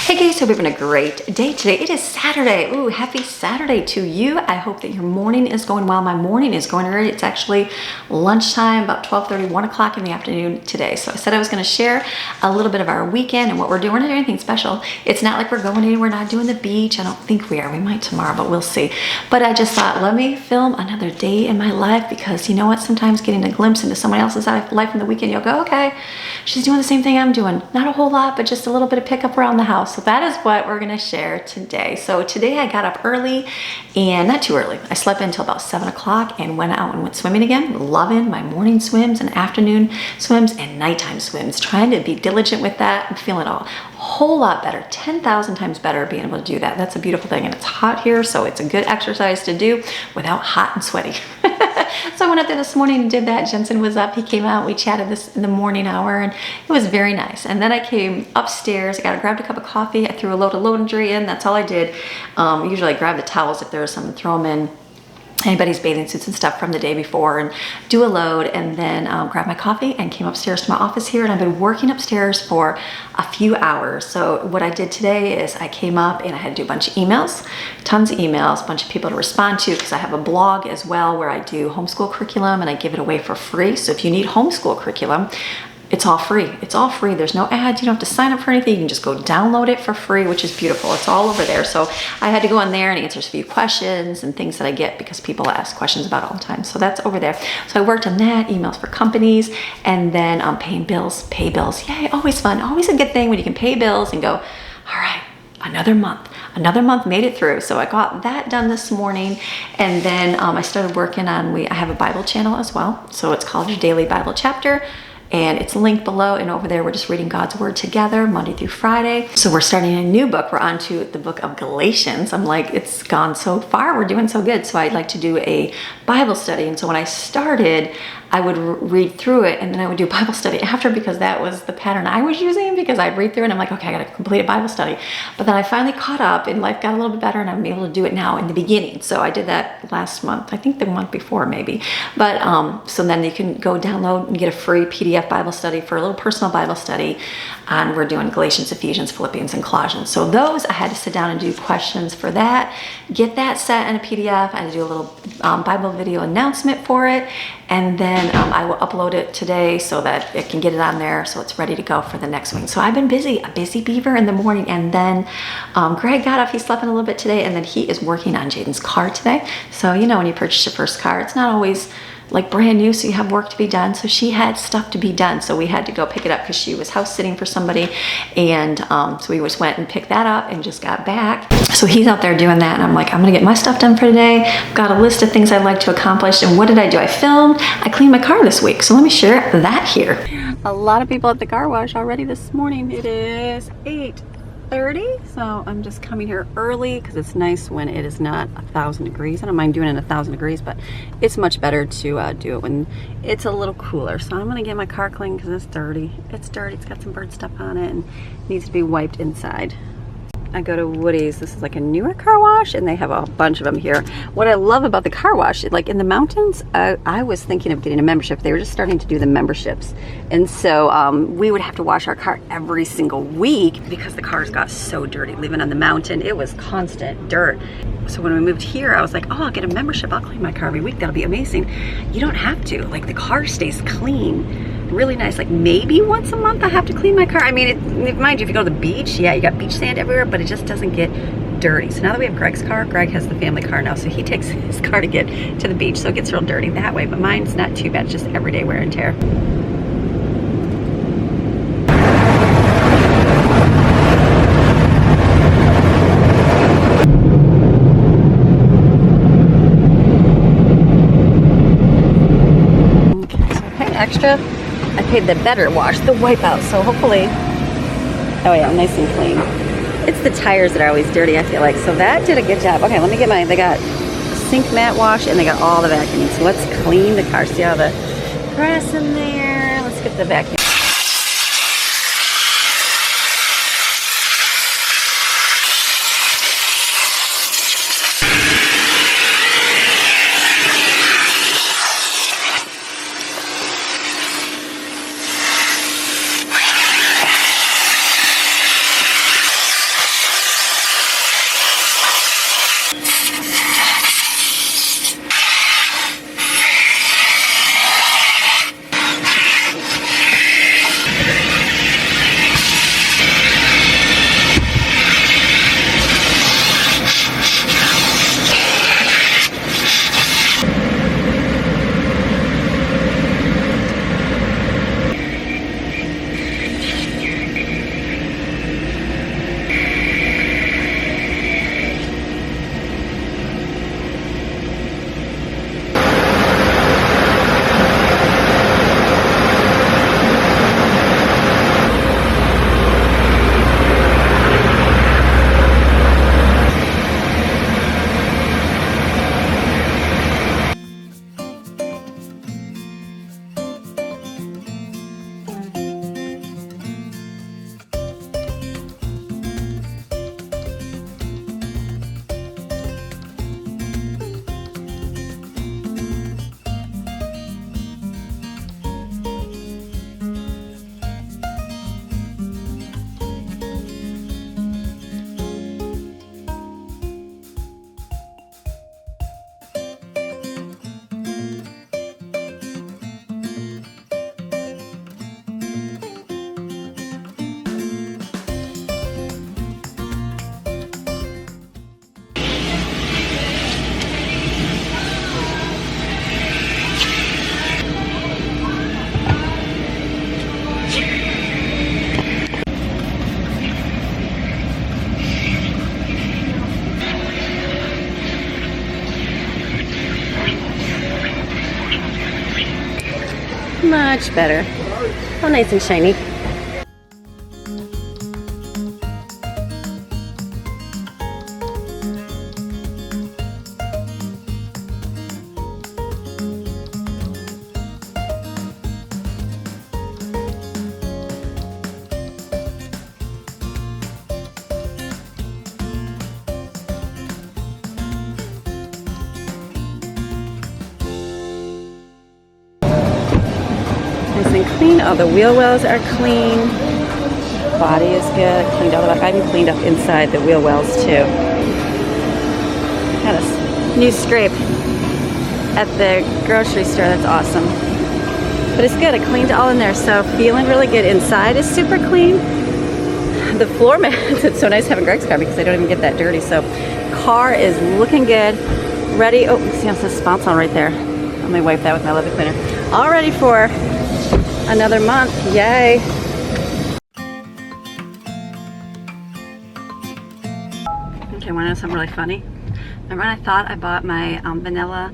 Hey guys, hope you're having a great day today. It is Saturday. Ooh, happy Saturday to you. I hope that your morning is going well. My morning is going great. It's actually lunchtime, about 12:30, 1 o'clock in the afternoon today. So I said I was going to share a little bit of our weekend and what we're doing. We're not doing anything special. It's not like we're going anywhere. We're not doing the beach. I don't think we are. We might tomorrow, but we'll see. But I just thought, let me film another day in my life, because you know what? Sometimes getting a glimpse into someone else's life in the weekend, you'll go, okay, she's doing the same thing I'm doing. Not a whole lot, but just a little bit of pickup around the house. So that is what we're gonna share today. So today I got up early, and not too early. I slept until about 7 o'clock and went out and went swimming again. Loving my morning swims and afternoon swims and nighttime swims. Trying to be diligent with that. I'm feeling a whole lot better, 10,000 times better being able to do that. That's a beautiful thing, and it's hot here, so it's a good exercise to do without hot and sweaty. So I went up there this morning and did that. Jensen was up, he came out, we chatted this in the morning hour, and it was very nice. And then I came upstairs, I grabbed a cup of coffee, I threw a load of laundry in, that's all I did. Usually I grab the towels if there's some and throw them in anybody's bathing suits and stuff from the day before, and do a load, and then grab my coffee and came upstairs to my office here. And I've been working upstairs for a few hours. So what I did today is I came up and I had to do a bunch of emails, tons of emails, a bunch of people to respond to, because I have a blog as well where I do homeschool curriculum and I give it away for free. So if you need homeschool curriculum, it's all free. It's all free. There's no ads. You don't have to sign up for anything. You can just go download it for free, which is beautiful. It's all over there. So I had to go on there and answer a few questions and things that I get because people ask questions about it all the time. So that's over there. So I worked on that, emails for companies, and then paying bills, pay bills. Yay, always fun. Always a good thing when you can pay bills and go, all right, another month made it through. So I got that done this morning, and then I started working on, I have a Bible channel as well. So it's called Your Daily Bible Chapter, and it's linked below, and over there we're just reading God's Word together Monday through Friday. So we're starting a new book. We're on to the book of Galatians. I'm like, it's gone so far, we're doing so good. So I'd like to do a Bible study. And so when I started, I would read through it, and then I would do Bible study after, because that was the pattern I was using, because I'd read through it and I'm like, okay, I gotta complete a Bible study. But then I finally caught up and life got a little bit better, and I'm able to do it now in the beginning. So I did that last month, I think the month before maybe. But so then you can go download and get a free PDF Bible study for a little personal Bible study. And we're doing Galatians, Ephesians, Philippians, and Colossians. So those, I had to sit down and do questions for that, get that set in a PDF. I had to do a little Bible video announcement for it. And then I will upload it today so that it can get it on there, so it's ready to go for the next week. So I've been busy, a busy beaver in the morning. And then Greg got up, he slept in a little bit today, and then he is working on Jaden's car today. So you know, when you purchase your first car, it's not always like brand new, so you have work to be done. So she had stuff to be done, so we had to go pick it up because she was house sitting for somebody. And so we just went and picked that up and just got back. So he's out there doing that, and I'm like, I'm gonna get my stuff done for today. I've got a list of things I'd like to accomplish. And what did I do? I filmed, I cleaned my car this week, so let me share that here. A lot of people at the car wash already this morning. It is 8:30, so I'm just coming here early because it's nice when it is not 1,000 degrees. I don't mind doing it in 1,000 degrees, but it's much better to do it when it's a little cooler. So I'm gonna get my car clean because it's dirty. It's dirty, it's got some bird stuff on it and needs to be wiped inside. I go to Woody's. This is like a newer car wash, and they have a bunch of them here. What I love about the car wash, like in the mountains, I was thinking of getting a membership. They were just starting to do the memberships. And so we would have to wash our car every single week because the cars got so dirty. Living on the mountain, it was constant dirt. So when we moved here, I was like, oh, I'll get a membership. I'll clean my car every week. That'll be amazing. You don't have to. Like, the car stays clean. Really nice. Like, maybe once a month I have to clean my car. I mean, mind you, if you go to the beach, yeah, you got beach sand everywhere, but it just doesn't get dirty. So now that we have Greg's car, Greg has the family car now, so he takes his car to get to the beach, so it gets real dirty that way. But mine's not too bad, it's just everyday wear and tear. Extra, I paid the better wash, the wipeout, so hopefully, oh yeah, nice and clean. It's the tires that are always dirty, I feel like, so that did a good job. Okay, let me get they got sink mat wash, and they got all the vacuuming, so let's clean the car. See all the grass in there? Let's get the vacuum. Much better. Oh, nice and shiny. Nice and clean. All the wheel wells are clean. Body is good. Cleaned all the way. I even cleaned up inside the wheel wells too. Got a new scrape at the grocery store. That's awesome. But it's good. I cleaned it all in there. So feeling really good. Inside is super clean. The floor mats, it's so nice having Greg's car because I don't even get that dirty. So car is looking good. Ready. Oh, see, it says spots on right there. Let me wipe that with my leather cleaner. All ready for another month. Yay. Okay, want to know something really funny? Remember when I thought I bought my vanilla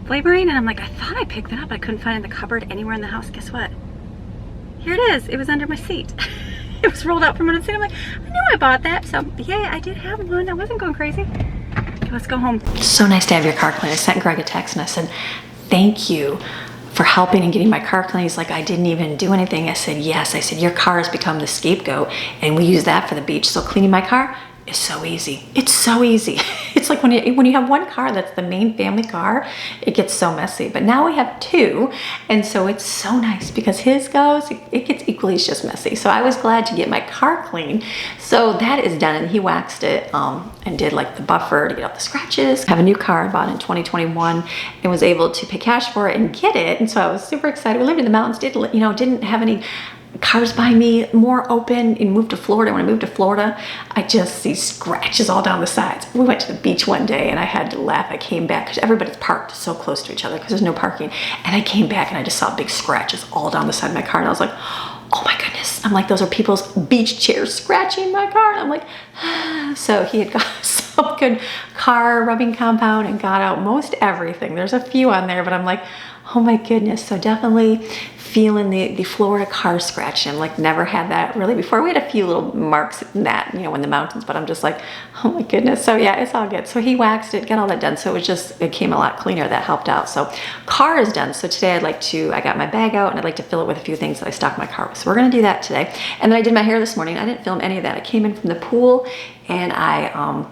flavoring and I'm like, I thought I picked it up. I couldn't find it in the cupboard anywhere in the house. Guess what? Here it is. It was under my seat. It was rolled out from under the seat. I'm like, I knew I bought that. So yay, I did have one. I wasn't going crazy. Okay, let's go home. So nice to have your car cleaned. I sent Greg a text and I said, thank you for helping and getting my car clean. He's like, I didn't even do anything. I said, yes. I said, your car has become the scapegoat and we use that for the beach. So cleaning my car is so easy. It's so easy. It's like when you have one car that's the main family car, it gets so messy. But now we have two, and so it's so nice because his goes, it gets equally as just messy. So I was glad to get my car clean. So that is done, and he waxed it and did like the buffer to get off the scratches. I have a new car I bought in 2021 and was able to pay cash for it and get it. And so I was super excited. We lived in the mountains, didn't have any cars by me, more open, and moved to Florida. When I moved to Florida, I just see scratches all down the sides. We went to the beach one day and I had to laugh. I came back because everybody's parked so close to each other because there's no parking. And I came back and I just saw big scratches all down the side of my car. And I was like, oh my goodness. I'm like, those are people's beach chairs scratching my car. And I'm like, ah. So he had got some good car rubbing compound and got out most everything. There's a few on there, but I'm like, oh my goodness. So definitely feeling the Florida car scratch. I'm like, never had that really before. We had a few little marks in that, in the mountains, but I'm just like, oh my goodness. So yeah, it's all good. So he waxed it, got all that done. So it came a lot cleaner. That helped out. So car is done. So today I got my bag out and I'd like to fill it with a few things that I stocked my car with. So we're going to do that today. And then I did my hair this morning. I didn't film any of that. I came in from the pool and I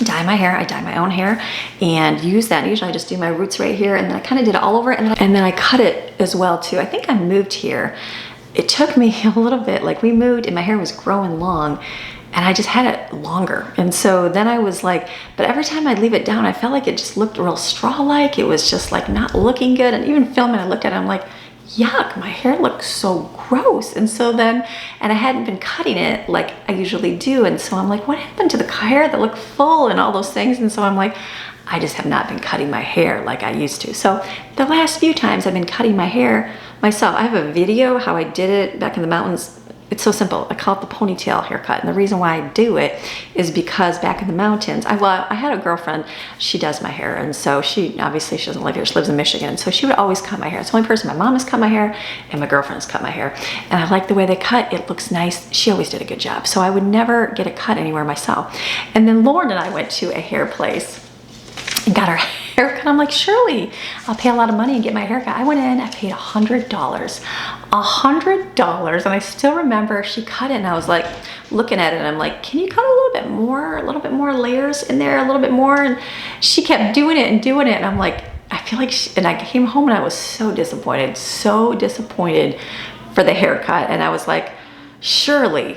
dye my hair. I dye my own hair and use that. Usually I just do my roots right here, and then I kind of did it all over, and then I cut it as well too. I think I moved here. It took me a little bit. Like we moved and my hair was growing long and I just had it longer. And so then I was like, but every time I'd leave it down, I felt like it just looked real straw-like. It was just like not looking good. And even filming, I looked at it, I'm like, yuck, my hair looks so gross. And so then, and I hadn't been cutting it like I usually do. And so I'm like, what happened to the hair that looked full and all those things? And so I'm like, I just have not been cutting my hair like I used to. So the last few times I've been cutting my hair myself. I have a video how I did it back in the mountains. It's so simple. I call it the ponytail haircut. And the reason why I do it is because back in the mountains, I had a girlfriend, she does my hair. And so she doesn't live here, she lives in Michigan. So she would always cut my hair. It's the only person, my mom has cut my hair and my girlfriend has cut my hair. And I like the way they cut, it looks nice. She always did a good job. So I would never get it cut anywhere myself. And then Lauren and I went to a hair place and got our haircut. I'm like, surely I'll pay a lot of money and get my haircut. I went in, I paid $100. $100. And I still remember she cut it and I was like looking at it and I'm like, can you cut a little bit more layers in there, a little bit more? And she kept doing it and doing it. And I'm like, I feel like, and I came home and I was so disappointed for the haircut. And I was like, surely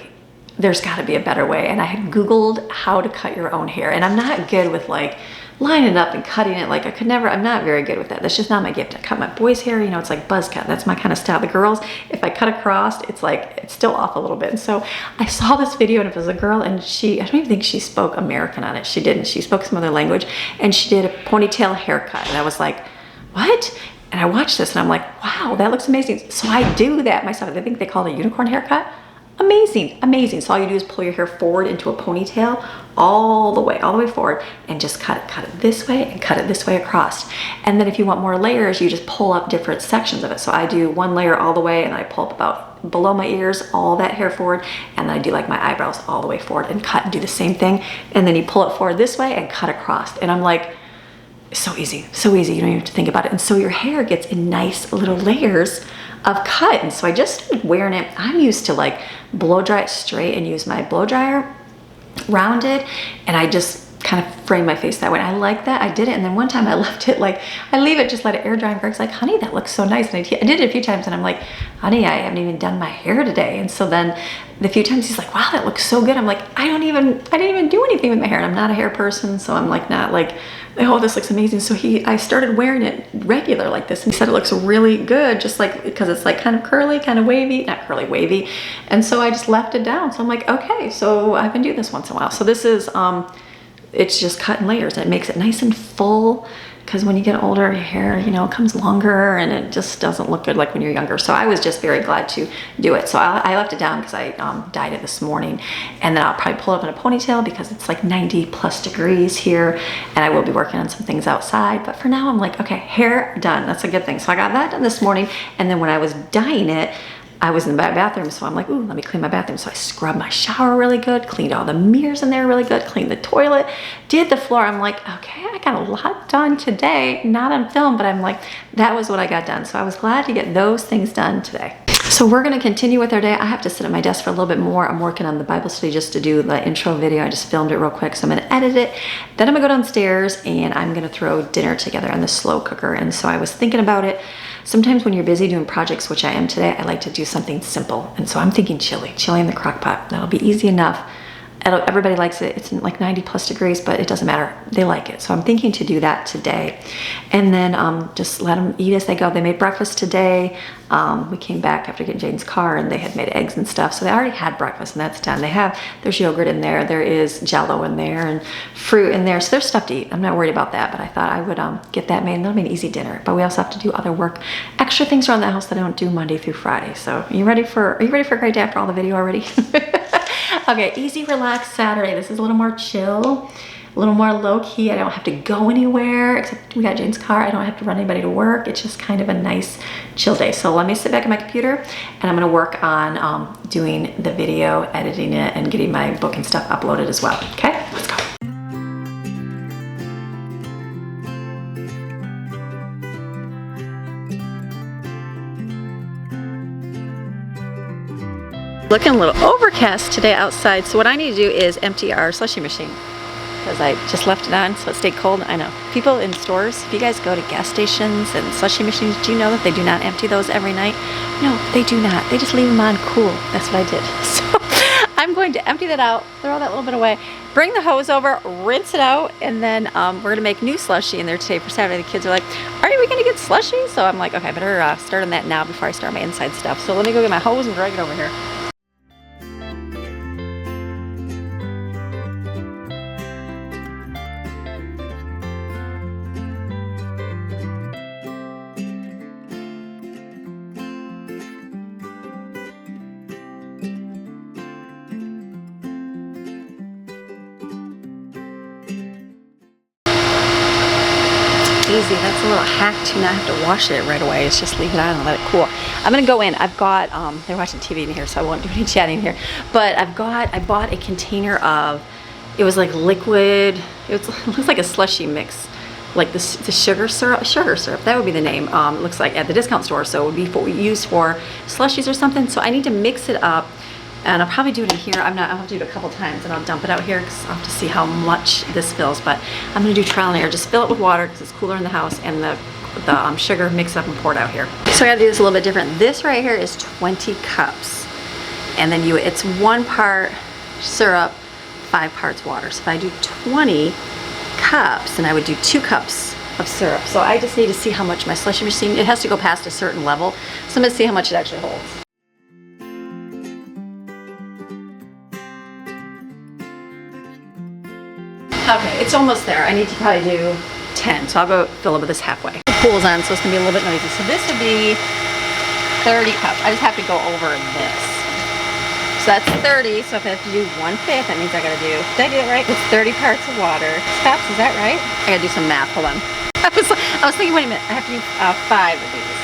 there's gotta be a better way. And I had Googled how to cut your own hair. And I'm not good with like lining it up and cutting it. Like I'm not very good with that. That's just not my gift. I cut my boys' hair, it's like buzz cut. That's my kind of style. The girls, if I cut across, it's still off a little bit. And so I saw this video and it was a girl and I don't even think she spoke American on it. She didn't. She spoke some other language and she did a ponytail haircut. And I was like, what? And I watched this and I'm like, wow, that looks amazing. So I do that myself. I think they call it a unicorn haircut. Amazing, amazing. So all you do is pull your hair forward into a ponytail all the way forward, and just cut it this way and cut it this way across. And then if you want more layers, you just pull up different sections of it. So I do one layer all the way, and I pull up about below my ears, all that hair forward, and then I do like my eyebrows all the way forward and cut and do the same thing. And then you pull it forward this way and cut across. And I'm like, so easy, so easy. You don't even have to think about it. And so your hair gets in nice little layers of cut. And so I just started wearing it. I'm used to like blow dry it straight and use my blow dryer rounded, and I just kind of frame my face that way. I like that. I did it, and then one time I left it like, I leave it, just let it air dry, and Greg's like, honey, that looks so nice. And I did it a few times, and I'm like, honey, I haven't even done my hair today. And so then the few times he's like, wow, that looks so good. I'm like, I didn't even do anything with my hair, and I'm not a hair person, so I'm like, not like, oh, this looks amazing. So I started wearing it regular like this, and he said it looks really good, just like, because it's like kind of curly, kind of wavy, not curly, wavy. And so I just left it down. So I'm like, okay, so I've been doing this once in a while. So this is, it's just cut in layers, and it makes it nice and full, because when you get older, your hair, you know, comes longer, and it just doesn't look good like when you're younger. So I was just very glad to do it. So I left it down because I dyed it this morning, and then I'll probably pull it up in a ponytail because it's like 90+ degrees here, and I will be working on some things outside. But for now, I'm like, okay, hair done. That's a good thing. So I got that done this morning, and then when I was dyeing it, I was in the bathroom, so I'm like, ooh, let me clean my bathroom. So I scrubbed my shower really good, cleaned all the mirrors in there really good, cleaned the toilet, did the floor. I'm like, okay, I got a lot done today, not on film, but I'm like, that was what I got done. So I was glad to get those things done today. So we're gonna continue with our day. I have to sit at my desk for a little bit more. I'm working on the Bible study just to do the intro video. I just filmed it real quick, so I'm gonna edit it. Then I'm gonna go downstairs, and I'm gonna throw dinner together in the slow cooker. And so I was thinking about it. Sometimes when you're busy doing projects, which I am today, I like to do something simple. And so I'm thinking chili in the crock pot. That'll be easy enough. Everybody likes it. It's like 90+ degrees, but it doesn't matter. They like it. So I'm thinking to do that today. And then just let them eat as they go. They made breakfast today. We came back after getting Jaden's car, and they had made eggs and stuff. So they already had breakfast, and that's done. There's yogurt in there. There is Jell-O in there and fruit in there. So there's stuff to eat. I'm not worried about that, but I thought I would get that made, and that'll be an easy dinner. But we also have to do other work, extra things around the house that I don't do Monday through Friday. So are you ready for a great day after all the video already? Okay, easy, relaxed Saturday. This is a little more chill, a little more low-key. I don't have to go anywhere, except we got Jane's car. I don't have to run anybody to work. It's just kind of a nice, chill day. So let me sit back at my computer, and I'm gonna work on doing the video, editing it, and getting my book and stuff uploaded as well. Okay, let's go. Looking a little overcast today outside, so what I need to do is empty our slushy machine, because I just left it on so it stayed cold. I know people in stores, if you guys go to gas stations and slushy machines, do you know that they do not empty those every night? No, they do not. They just leave them on cool. That's what I did. So I'm going to empty that out, throw that little bit away, bring the hose over, rinse it out, and then we're gonna make new slushy in there today for Saturday. The kids are like, are we gonna get slushy? So I'm like, okay, I better start on that now before I start my inside stuff. So let me go get my hose and drag it over here. Easy. That's a little hack to not have to wash it right away. It's just leave it on and let it cool. I'm gonna go in. I've got they're watching TV in here, so I won't do any chatting here. But I bought a container of, it was like liquid, it looks like a slushy mix, like the sugar syrup. That would be the name. It looks like at the discount store, so it would be used for slushies or something. So I need to mix it up. And I'll probably do it in here. I'll have to do it a couple times, and I'll dump it out here because I'll have to see how much this fills. But I'm gonna do trial and error. Just fill it with water because it's cooler in the house, and the sugar, mix it up and pour it out here. So I gotta do this a little bit different. This right here is 20 cups. And then it's 1 part syrup, 5 parts water. So if I do 20 cups, then I would do 2 cups of syrup. So I just need to see how much my slushy machine, it has to go past a certain level. So I'm gonna see how much it actually holds. Okay, it's almost there. I need to probably do 10, so I'll go fill up with this halfway. The pool's on, so it's gonna be a little bit noisy. So this would be 30 cups. I just have to go over this. So that's 30, so if I have to do 1/5, that means I gotta do, did I do it right? It's 30 parts of water. Stops, is that right? I gotta do some math, hold on. I was thinking, wait a minute, I have to do 5 of these.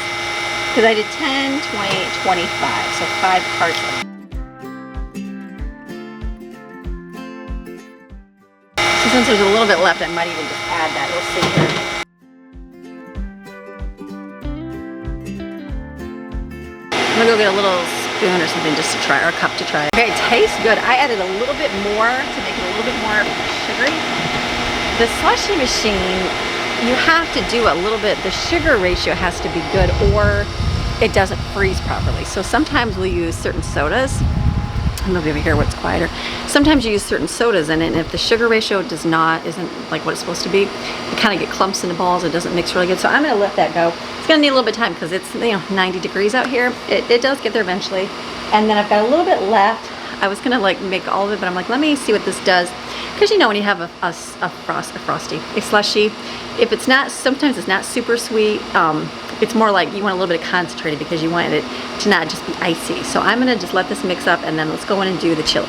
Because I did 10, 20, 25, so 5 parts of it. So since there's a little bit left, I might even just add that. We'll see here. I'm gonna go get a little spoon or something just to try, or a cup to try. Okay, it tastes good. I added a little bit more to make it a little bit more sugary. The slushy machine, you have to do a little bit, the sugar ratio has to be good or it doesn't freeze properly. So sometimes we'll use certain sodas. I'm over here where it's quieter. Sometimes you use certain sodas in it, and if the sugar ratio isn't like what it's supposed to be, you kind of get clumps into balls. It doesn't mix really good. So I'm gonna let that go. It's gonna need a little bit of time because it's 90 degrees out here. It does get there eventually. And then I've got a little bit left. I was gonna like make all of it, but I'm like, let me see what this does. Because when you have a slushy, if it's not, sometimes it's not super sweet. It's more like you want a little bit of concentrated because you want it to not just be icy. So I'm gonna just let this mix up and then let's go in and do the chili.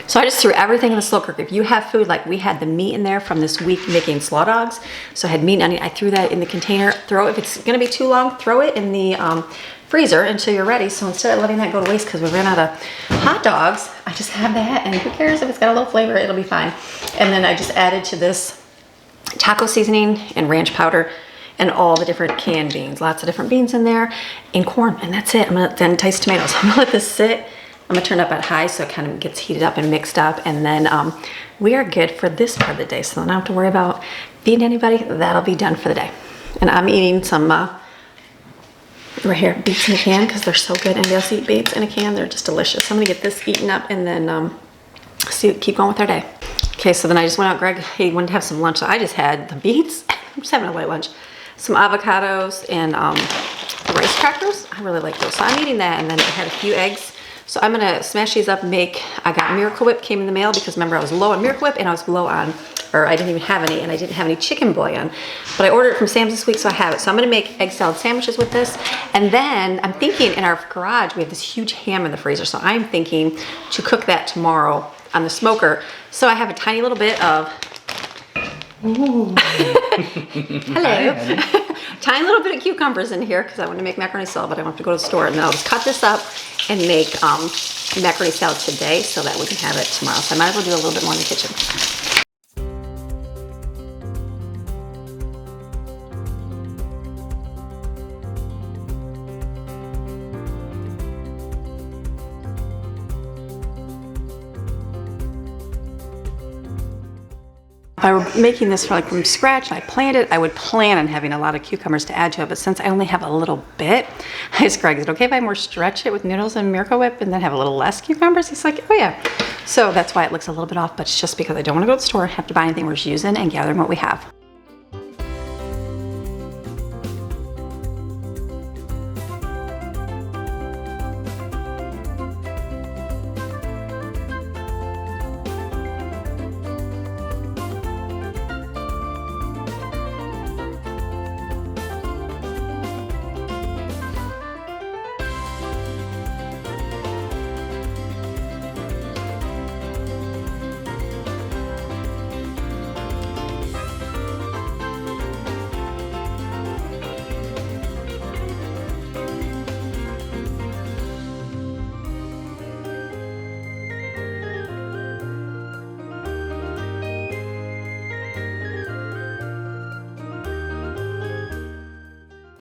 So I just threw everything in the slow cooker. If you have food, like we had the meat in there from this week making slaw dogs. So I had meat and onion. I threw that in the container. Throw it, if it's gonna be too long, throw it in the freezer until you're ready. So instead of letting that go to waste because we ran out of hot dogs, I just have that, and who cares if it's got a little flavor, it'll be fine. And then I just added to this taco seasoning and ranch powder and all the different canned beans. Lots of different beans in there and corn, and that's it. I'm gonna then diced tomatoes. I'm gonna let this sit. I'm gonna turn it up at high so it kind of gets heated up and mixed up, and then we are good for this part of the day. So I don't have to worry about feeding anybody. That'll be done for the day. And I'm eating some right here, beets in a can because they're so good. Anybody else eat beets in a can? They're just delicious. So I'm gonna get this eaten up and then keep going with our day. Okay, so then I just went out. Greg, he wanted to have some lunch, so I just had the beets. I'm just having a light lunch. Some avocados and rice crackers. I really like those. So I'm eating that, and then I had a few eggs. So I'm gonna smash these up and I got Miracle Whip, came in the mail because remember I was low on Miracle Whip and I was low on, or I didn't even have any, and I didn't have any chicken bouillon. But I ordered it from Sam's this week, so I have it. So I'm gonna make egg salad sandwiches with this. And then I'm thinking in our garage, we have this huge ham in the freezer. So I'm thinking to cook that tomorrow on the smoker. So I have a tiny little bit of, ooh. Hello. Tiny little bit of cucumbers in here because I want to make macaroni salad, but I want to go to the store, and then I'll just cut this up and make macaroni salad today so that we can have it tomorrow. So I might as well do a little bit more in the kitchen. If I were making this from scratch and I planned it, I would plan on having a lot of cucumbers to add to it. But since I only have a little bit, I asked Greg, is it okay if I more stretch it with noodles and Miracle Whip and then have a little less cucumbers? He's like, oh yeah. So that's why it looks a little bit off, but it's just because I don't want to go to the store and have to buy anything. We're just using and gathering what we have.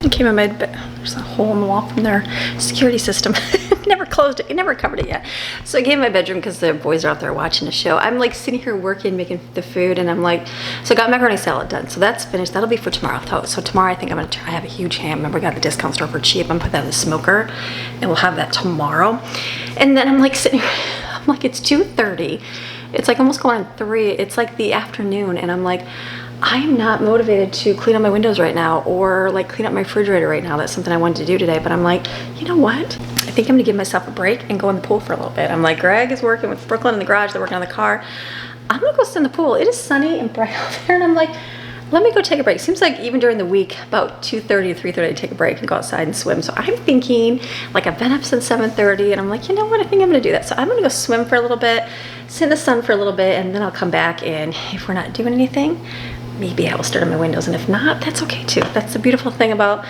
I came in my bed, there's a hole in the wall from their security system. Never closed it, never covered it yet. So I came in my bedroom because the boys are out there watching a show. I'm like sitting here working, making the food, and I'm like, so I got macaroni salad done. So that's finished, that'll be for tomorrow. So tomorrow I think I have a huge ham. Remember, I got the discount store for cheap. I'm gonna put that in the smoker and we'll have that tomorrow. And then I'm like sitting here, I'm like, it's 2:30. It's like almost going on 3. It's like the afternoon, and I'm like, I'm not motivated to clean up my windows right now or like clean up my refrigerator right now. That's something I wanted to do today, but I'm like, you know what? I think I'm gonna give myself a break and go in the pool for a little bit. I'm like, Greg is working with Brooklyn in the garage, they're working on the car. I'm gonna go sit in the pool. It is sunny and bright out there, and I'm like, let me go take a break. Seems like even during the week, about 2:30 to 3:30, I take a break and go outside and swim. So I'm thinking, like, I've been up since 7:30, and I'm like, you know what? I think I'm gonna do that. So I'm gonna go swim for a little bit, sit in the sun for a little bit, and then I'll come back. And if we're not doing anything, maybe I will start on my windows. And if not, that's okay too. That's the beautiful thing about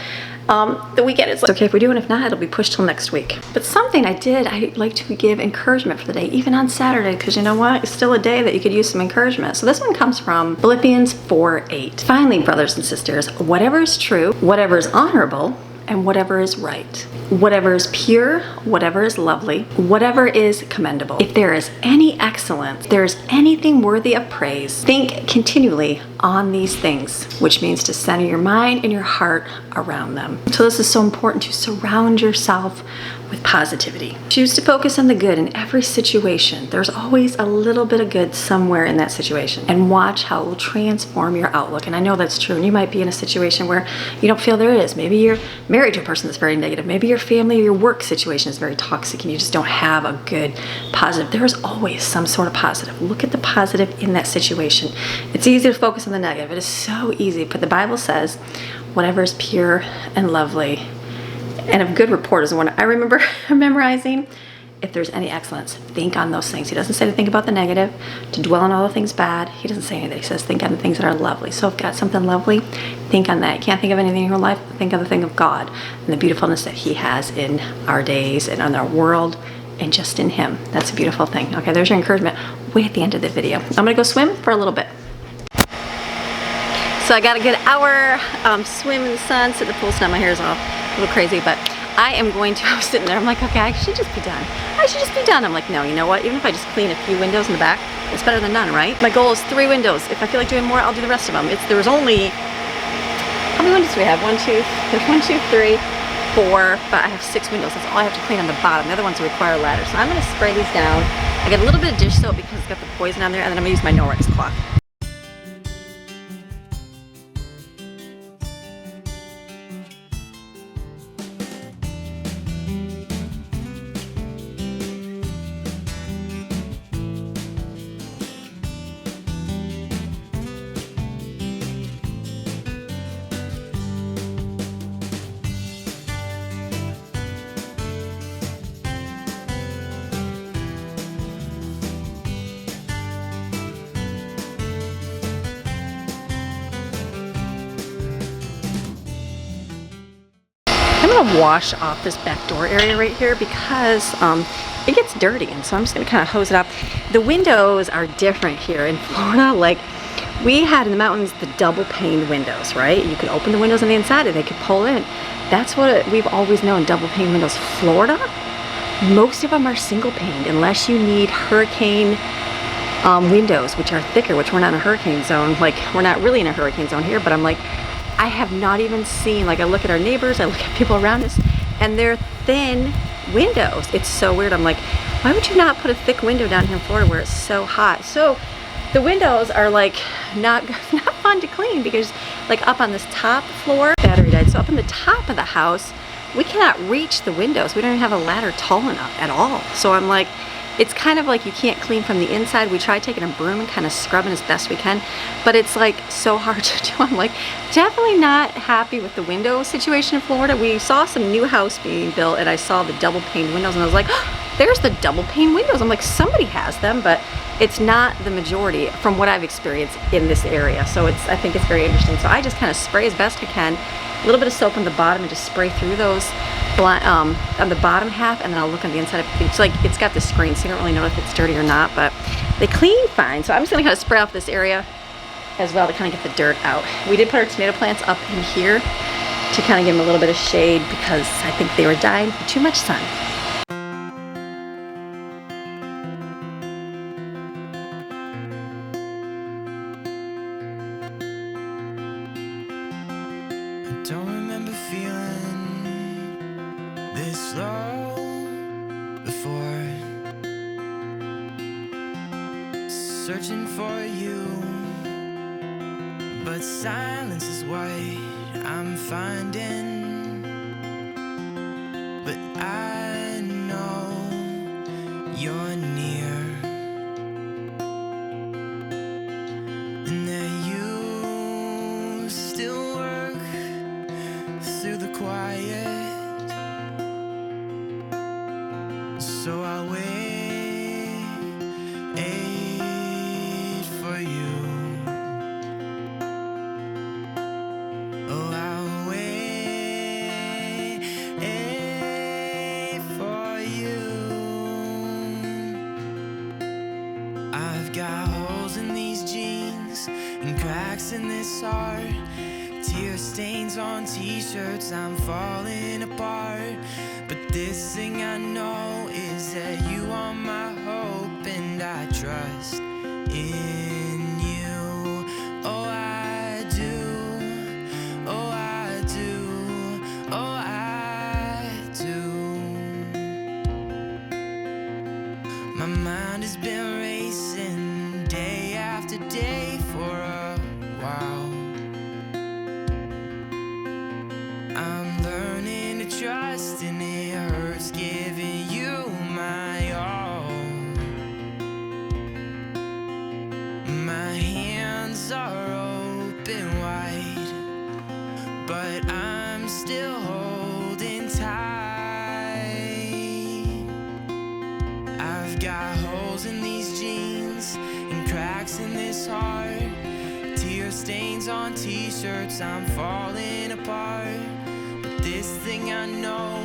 the weekend. It's okay if we do, and if not, it'll be pushed till next week. But something I like to give encouragement for the day, even on Saturday, because you know what? It's still a day that you could use some encouragement. So this one comes from Philippians 4:8. Finally, brothers and sisters, whatever is true, whatever is honorable, and whatever is right, whatever is pure, whatever is lovely, whatever is commendable, if there is any excellence, there is anything worthy of praise, think continually on these things, which means to center your mind and your heart around them. So this is so important, to surround yourself with positivity. Choose to focus on the good in every situation. There's always a little bit of good somewhere in that situation, and watch how it will transform your outlook. And I know that's true, and you might be in a situation where you don't feel there is. Maybe you're married to a person that's very negative. Maybe your family or your work situation is very toxic and you just don't have a good positive. There's always some sort of positive. Look at the positive in that situation. It's easy to focus on the negative. It is so easy, but the Bible says whatever is pure and lovely and of good report is the one I remember memorizing. If there's any excellence, think on those things. He doesn't say to think about the negative, to dwell on all the things bad. He doesn't say anything. He says think on the things that are lovely. So if you've got something lovely, think on that. You can't think of anything in your life, but think of the thing of God and the beautifulness that He has in our days and in our world and just in Him. That's a beautiful thing. Okay, there's your encouragement way at the end of the video. I'm gonna go swim for a little bit. So I got a good hour swim in the sun, sit in the pool. So now my hair is all a little crazy, but I am going to, I was sitting there, I'm like, okay, I should just be done. I should just be done. I'm like, no, you know what? Even if I just clean a few windows in the back, it's better than none, right? My goal is 3 windows. If I feel like doing more, I'll do the rest of them. There's only, how many windows do we have? There's 1, 2, 3, 4, but I have 6 windows. That's all I have to clean on the bottom. The other ones require a ladder. So I'm gonna spray these down. I got a little bit of dish soap because it's got the poison on there, and then I'm gonna use my Norwex cloth. I'm gonna wash off this back door area right here because it gets dirty, and so I'm just gonna kind of hose it up. The windows are different here in Florida. Like we had in the mountains the double pane windows, right? You could open the windows on the inside and they could pull in. That's what we've always known, double pane windows. Florida, most of them are single paned unless you need hurricane windows, which are thicker, which we're not in a hurricane zone. Like we're not really in a hurricane zone here, but I'm like, I have not even seen, like I look at our neighbors, I look at people around us, and they're thin windows. It's so weird. I'm like, why would you not put a thick window down here in Florida where it's so hot? So the windows are like not fun to clean because like up on this top floor, battery died. So up on the top of the house, we cannot reach the windows. We don't even have a ladder tall enough at all. So I'm like, it's kind of like you can't clean from the inside. We try taking a broom and kind of scrubbing as best we can, but it's like so hard to do. I'm like definitely not happy with the window situation in Florida. We saw some new house being built and I saw the double pane windows and I was like, oh, there's the double pane windows. I'm like, somebody has them, but it's not the majority from what I've experienced in this area. So I think it's very interesting. So I just kind of spray as best I can, a little bit of soap on the bottom and just spray through those on the bottom half, and then I'll look on the inside. It's like it's got the screen, so you don't really know if it's dirty or not, but they clean fine. So I'm just gonna kind of spray off this area as well to kind of get the dirt out. We did put our tomato plants up in here to kind of give them a little bit of shade because I think they were dying for too much sun. Don't remember feeling this low before. Searching for you, but silence is what I'm finding, but I know you're near, and that you still work through the quiet. So I'll wait for you. Oh, I'll wait for you. I've got holes in these jeans and cracks in this heart, tear stains on t-shirts, I'm falling apart. But this thing I know is that you are my hope, and I trust in you. Oh, I do. Oh, I do. Oh, I do. My mind has been racing day after day for a while. I'm learning to trust, and it hurts giving you my all. My hands are open wide, but I'm still holding tight. I've got holes in these jeans and cracks in this heart, tear stains on t-shirts, I'm falling apart. But this thing I know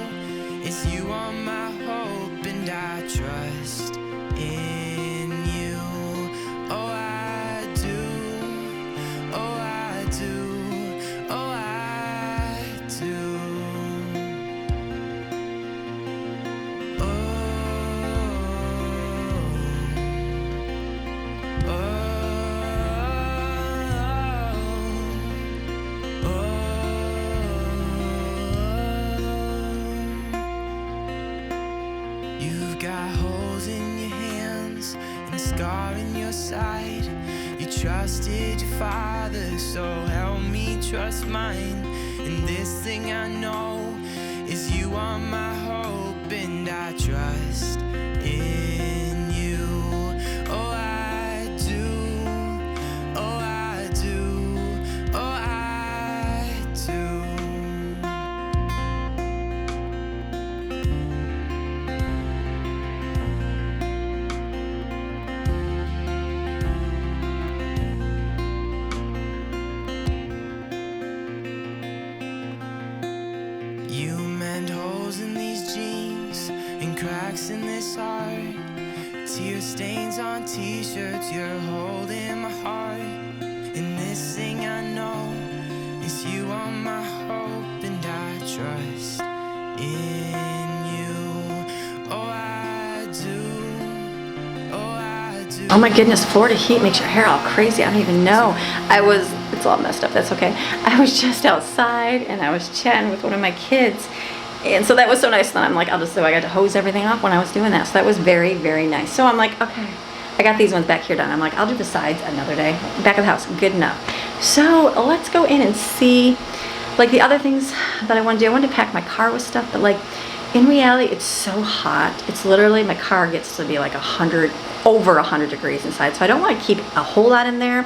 is you are my hope, and I trust in you. Oh, I do. Oh, I do. Oh, I do. Oh, oh, oh, oh. You've got holes in your hands and a scar in your side. You trusted your father, so help me trust mine. And this thing I know is you are my hope, and I trust in you. Oh, I do. Oh, I do. Oh, I do. You mend holes in these jeans and cracks in this heart, tear stains on t-shirts, you're holding my heart. And this thing I know is you are my hope, and I trust in you. Oh, I do. Oh, I do. Oh my goodness, Florida heat makes your hair all crazy. I don't even know. It's all messed up, that's okay. I was just outside and I was chatting with one of my kids. And so that was so nice. Then I'm like, I got to hose everything off when I was doing that. So that was very, very nice. So I'm like, okay, I got these ones back here done. I'm like, I'll do the sides another day. Back of the house, good enough. So let's go in and see, like, the other things that I want to do. I wanted to pack my car with stuff, but like, in reality, it's so hot. It's literally, my car gets to be like over 100 degrees inside. So I don't want to keep a whole lot in there,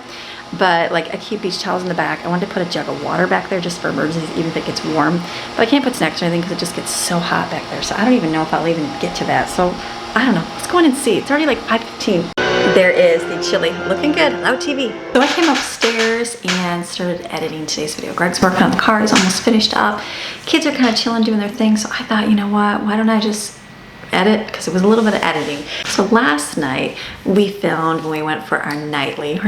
but like I keep beach towels in the back. I wanted to put a jug of water back there just for emergencies, even if it gets warm. But I can't put snacks or anything because it just gets so hot back there. So I don't even know if I'll even get to that. So I don't know. Let's go in and see. It's already like 5:15. There is the chili, looking good. Hello, TV. So I came upstairs and started editing today's video. Greg's working on the car. He's almost finished up. Kids are kind of chilling, doing their thing. So I thought, you know what? Why don't I just edit? Because it was a little bit of editing. So last night we filmed when we went for our nightly,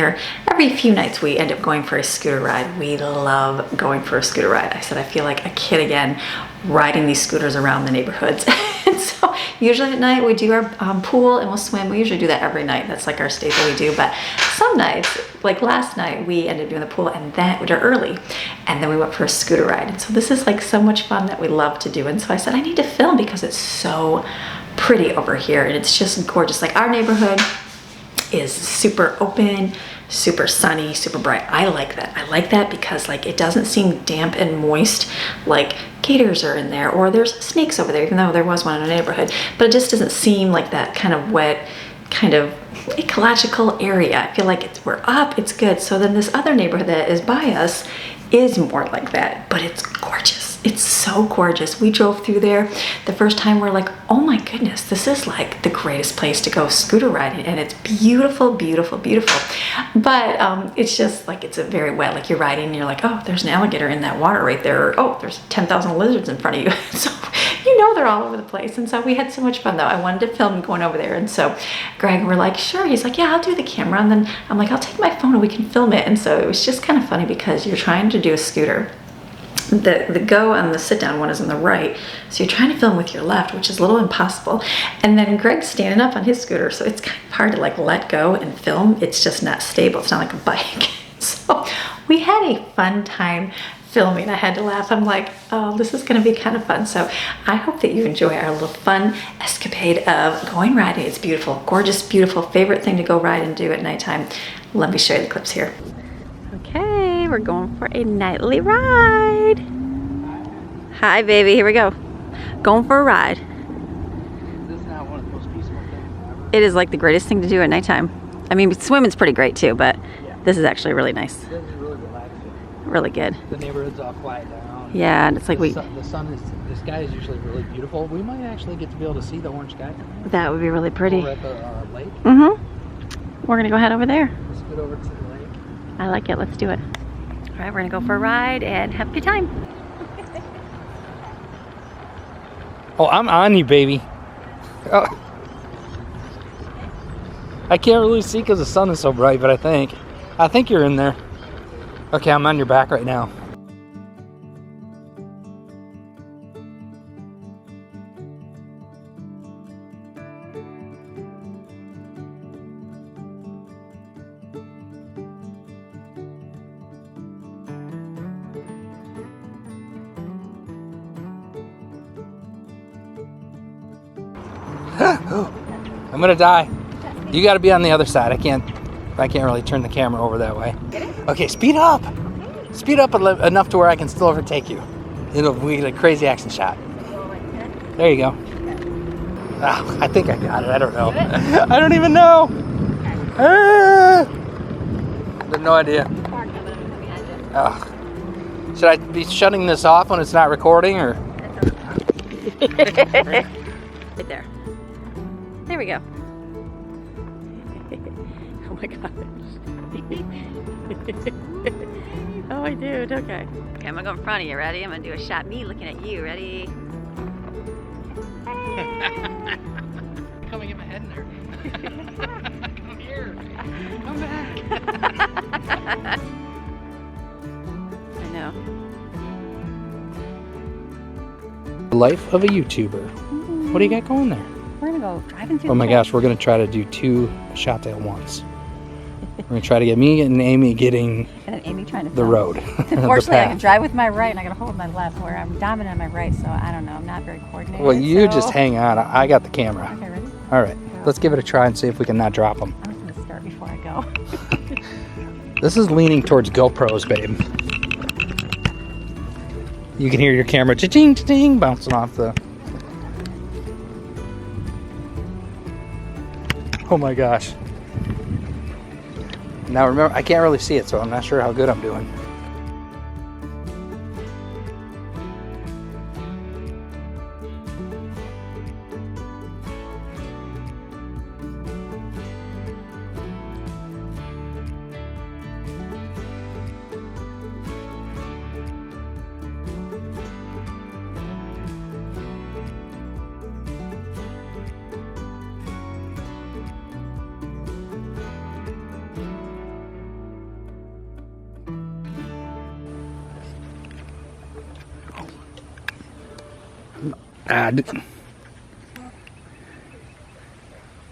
or every few nights we end up going for a scooter ride. We love going for a scooter ride. I said I feel like a kid again, riding these scooters around the neighborhoods. And so usually at night we do our pool and we'll swim. We usually do that every night. That's like our staple we do. But some nights, like last night, we ended up doing the pool and then we were early. And then we went for a scooter ride. And so this is like so much fun that we love to do. And so I said, I need to film because it's so pretty over here and it's just gorgeous. Like our neighborhood is super open, super sunny, super bright. I like that. I like that because like it doesn't seem damp and moist, like gators are in there or there's snakes over there, even though there was one in our neighborhood. But it just doesn't seem like that kind of wet, kind of ecological area. I feel like we're up, it's good. So then this other neighborhood that is by us is more like that, but it's gorgeous. It's so gorgeous. We drove through there the first time. We're like, oh my goodness, this is like the greatest place to go scooter riding, and it's beautiful, beautiful, beautiful. But it's just like, it's a very wet, like you're riding and you're like, oh, there's an alligator in that water right there, or oh, there's 10,000 lizards in front of you. So you know they're all over the place. And so we had so much fun though. I wanted to film going over there, and so Greg, we're like, sure. He's like, yeah, I'll do the camera. And then I'm like, I'll take my phone and we can film it. And so it was just kind of funny because you're trying to do a scooter. The go and the sit down one is on the right, so you're trying to film with your left, which is a little impossible. And then Greg's standing up on his scooter, so it's kind of hard to like let go and film. It's just not stable. It's not like a bike. So we had a fun time filming. I had to laugh. I'm like, oh, this is going to be kind of fun. So I hope that you enjoy our little fun escapade of going riding. It's beautiful, gorgeous, beautiful. Favorite thing to go ride and do at nighttime. Let me show you the clips here. Okay, we're going for a nightly ride. Hi, baby. Here we go. Going for a ride. This is not one of the most peaceful things ever. It is like the greatest thing to do at nighttime. I mean, swimming's pretty great too, but this is actually really nice. This is really relaxing. Really good. The neighborhood's all quiet down. Yeah, and it's like the sun is, the sky is usually really beautiful. We might actually get to be able to see the orange sky tonight. That would be really pretty. Over at the lake. Mm-hmm. We're gonna go head over there. Let's get over to the lake. I like it. Let's do it. All right, we're gonna go for a ride and have a good time. Oh, I'm on you, baby. Oh. I can't really see because the sun is so bright, but I think you're in there. Okay, I'm on your back right now. I'm gonna die. You gotta be on the other side. I can't really turn the camera over that way. Okay, speed up. Speed up enough to where I can still overtake you. It'll be a crazy action shot. There you go. Oh, I think I got it. I don't know. I don't even know. I have no idea. Oh. Should I be shutting this off when it's not recording, or? Right there. There we go. Oh my gosh. Oh, I do. Okay. Okay, I'm gonna go in front of you. Ready? I'm gonna do a shot. Me looking at you. Ready? Come and get my head in there. Come here. Come back. I know. The life of a YouTuber. What do you got going there? We're gonna go driving through. Oh my gosh, we're gonna try to do 2 shots at once. We're gonna try to get me and Amy getting and then Amy trying to the film. road. Unfortunately, I can drive with my right and I gotta hold my left, where I'm dominant on my right, so I don't know. I'm not very coordinated. Well, you so... just hang on. I got the camera. Okay, ready? All right, let's give it a try and see if we can not drop them. I'm just gonna start before I go. This is leaning towards GoPros, babe. You can hear your camera cha-ching, cha-ching, bouncing off the... Oh my gosh. Now remember, I can't really see it, so I'm not sure how good I'm doing.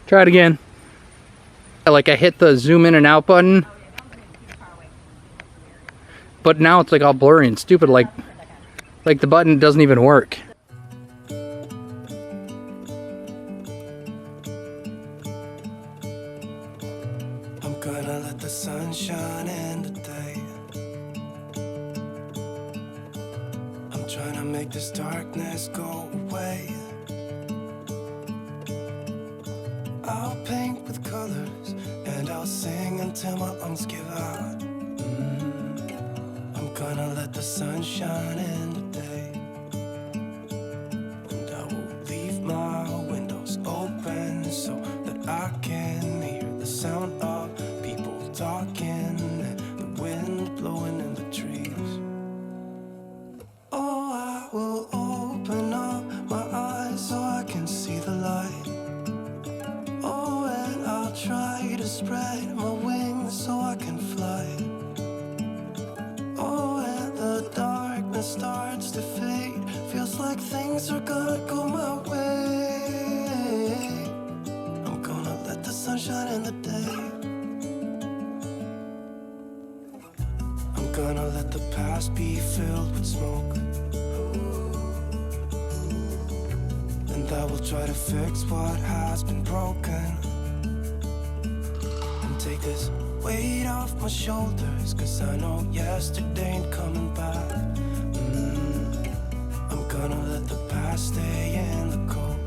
Try it again. Like I hit the zoom in and out button, but now it's like all blurry and stupid, like the button doesn't even work. gonna make this darkness go away. I'll paint with colors and I'll sing until my lungs give out. I'm gonna let the sun shine in today, and I will leave my windows open so that I can hear the sound of people talking and the wind blowing in the trees. Oh, I will open up my eyes so I can see the light. Oh, and I'll try to spread my wings so I can fly. Oh, and the darkness starts to fade. Feels like things are gonna go my way. I'm gonna let the sun shine in the day. I'm gonna let the past be filled with smoke, and I will try to fix what has been broken, and take this weight off my shoulders, 'cause I know yesterday ain't coming back. I'm gonna let the past stay in the cold.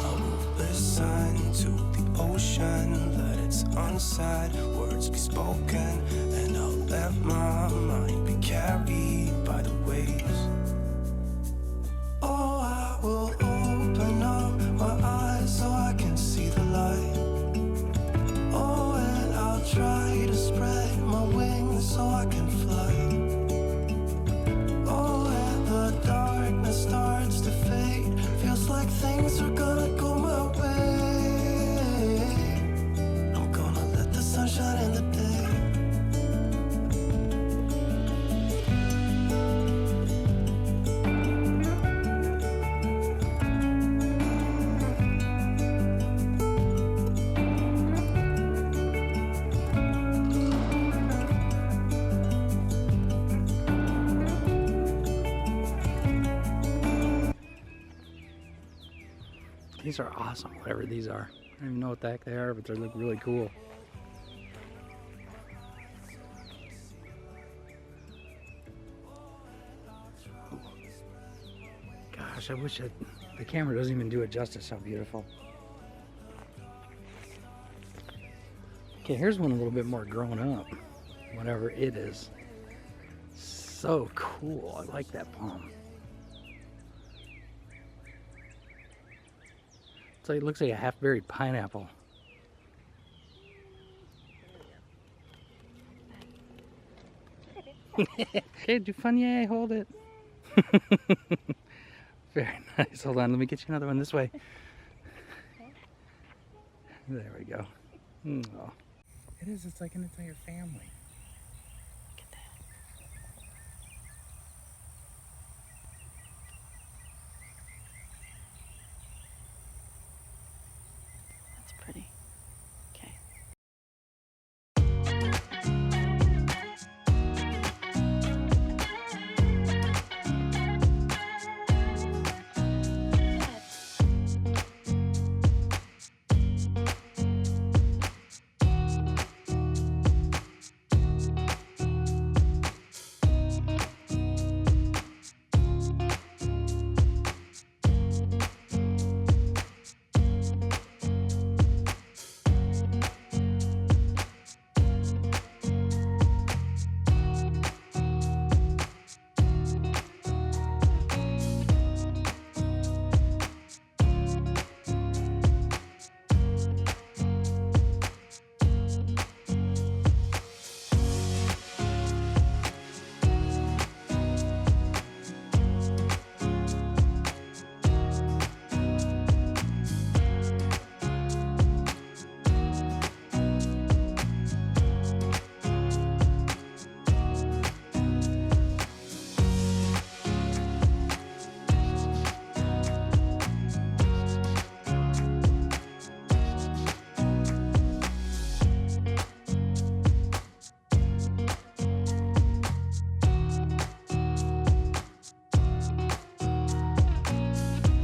I will listen to the ocean, let its unsaid words be spoken, and I'll let my mind be carried by the waves. Oh, I will open up my eyes so I can see the light. Oh, and I'll try to spread my wings so I can fly. Oh, and the darkness starts to fade. Feels like things are gonna go my way. I'm gonna let the sun shine in the day. These are awesome, whatever these are. I don't even know what the heck they are, but they look really cool. Gosh, I wish the camera doesn't even do it justice how beautiful. Okay, here's one a little bit more grown up, whatever it is. So cool, I like that palm. So it looks like a half-buried pineapple. Okay, do Funyay, hold it. Very nice. Hold on, let me get you another one this way. There we go. Oh. It is, it's like an entire family. Look at that. That's pretty. Okay.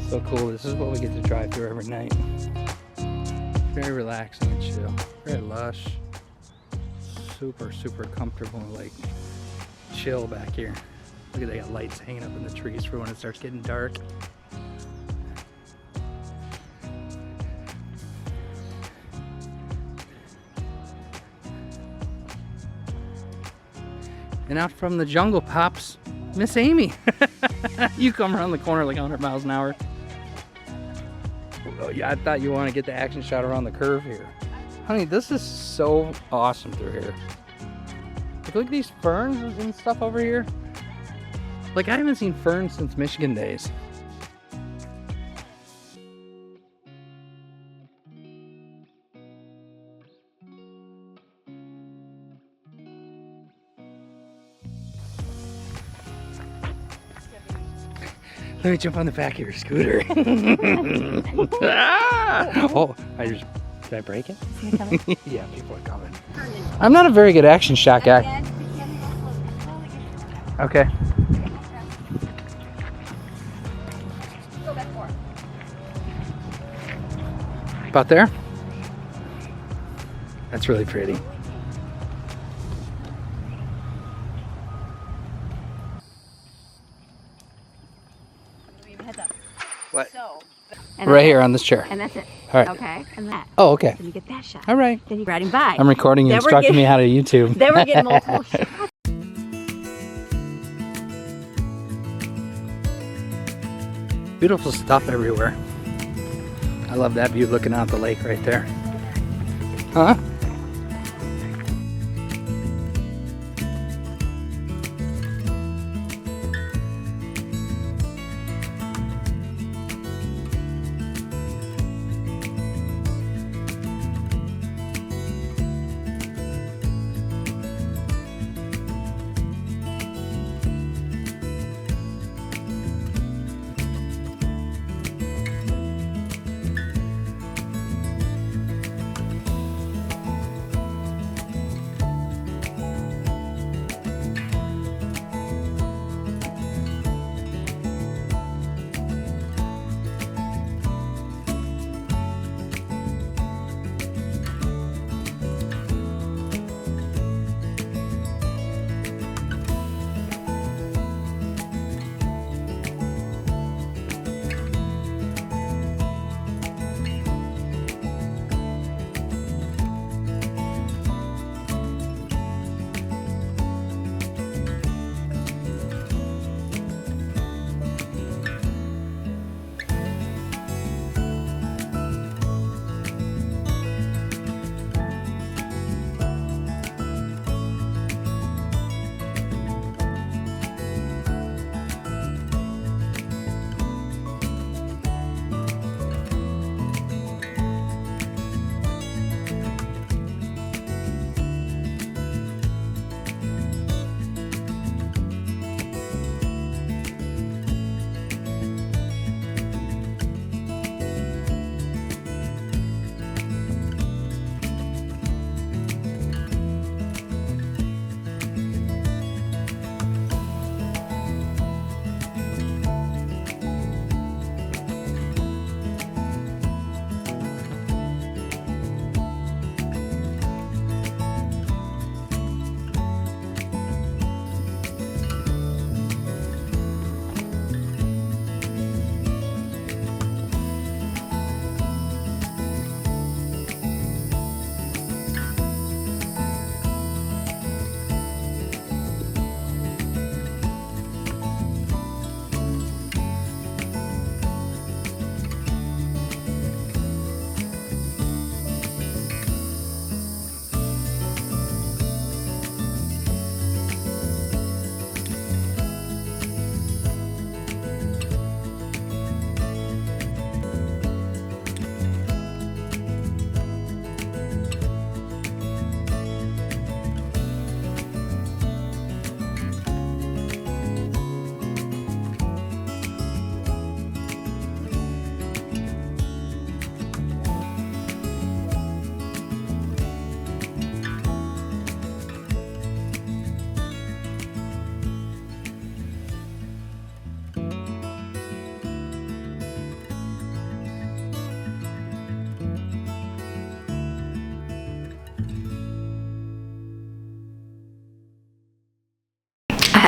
So cool. This is what we get to drive through every night. Very relaxing and chill. Very lush. Super, super comfortable, like chill back here. Look at, they got lights hanging up in the trees for when it starts getting dark. And out from the jungle pops Miss Amy. You come around the corner like 100 miles an hour. Oh, yeah, I thought you want to get the action shot around the curve here. Honey, this is so awesome through here. Like, look at these ferns and stuff over here. Like, I haven't seen ferns since Michigan days. Let me jump on the back of your scooter. Oh, did I break it? Yeah, people are coming. I'm not a very good action shot guy. Okay. About there? That's really pretty. What? Right here on this chair. And that's it. All right. Okay. And that. Oh, okay. Then you get that shot. All right. Then you're riding by. I'm recording you, Then we're instructing me getting- how to YouTube. Then we're getting multiple shots. Beautiful stuff everywhere. I love that view looking out the lake right there. Huh?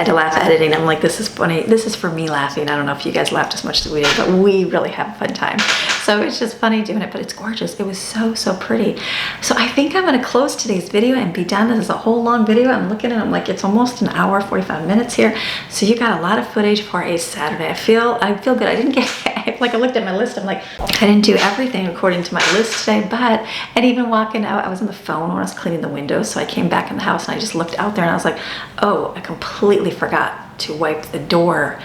had to laugh editing. I'm like, this is funny. This is for me laughing. I don't know if you guys laughed as much as we did, but we really have a fun time. So it's just funny doing it, but it's gorgeous. It was so, so pretty. So I think I'm gonna close today's video and be done. This is a whole long video. I'm looking at it, I'm like, it's almost an hour, 45 minutes here. So you got a lot of footage for a Saturday. I feel good. I didn't get, like I looked at my list, I'm like, I didn't do everything according to my list today, but, and even walking out, I was on the phone when I was cleaning the windows. So I came back in the house and I just looked out there and I was like, oh, I completely forgot to wipe the door,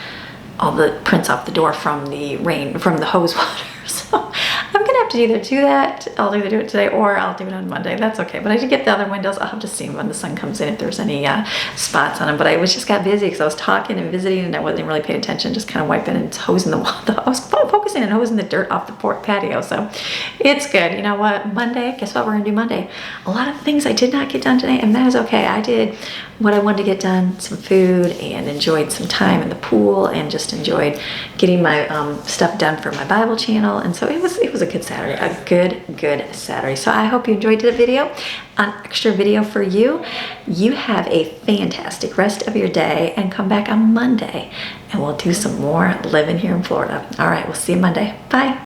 all the prints off the door from the rain, from the hose water. So I'm gonna have to either do that, I'll either do it today or I'll do it on Monday. That's okay. But I did get the other windows. I'll have to see when the sun comes in if there's any spots on them. But I just got busy because I was talking and visiting and I wasn't really paying attention, just kind of wiping and hosing the I was focusing on hosing the dirt off the patio. So it's good. You know what? Monday, guess what we're gonna do Monday? A lot of things I did not get done today, and that is okay. I did what I wanted to get done, some food, and enjoyed some time in the pool, and just enjoyed getting my stuff done for my Bible channel. And so it was a good Saturday, a good Saturday. So I hope you enjoyed the video, an extra video for you. You have a fantastic rest of your day, and come back on Monday and we'll do some more living here in Florida. All right, we'll see you Monday. Bye.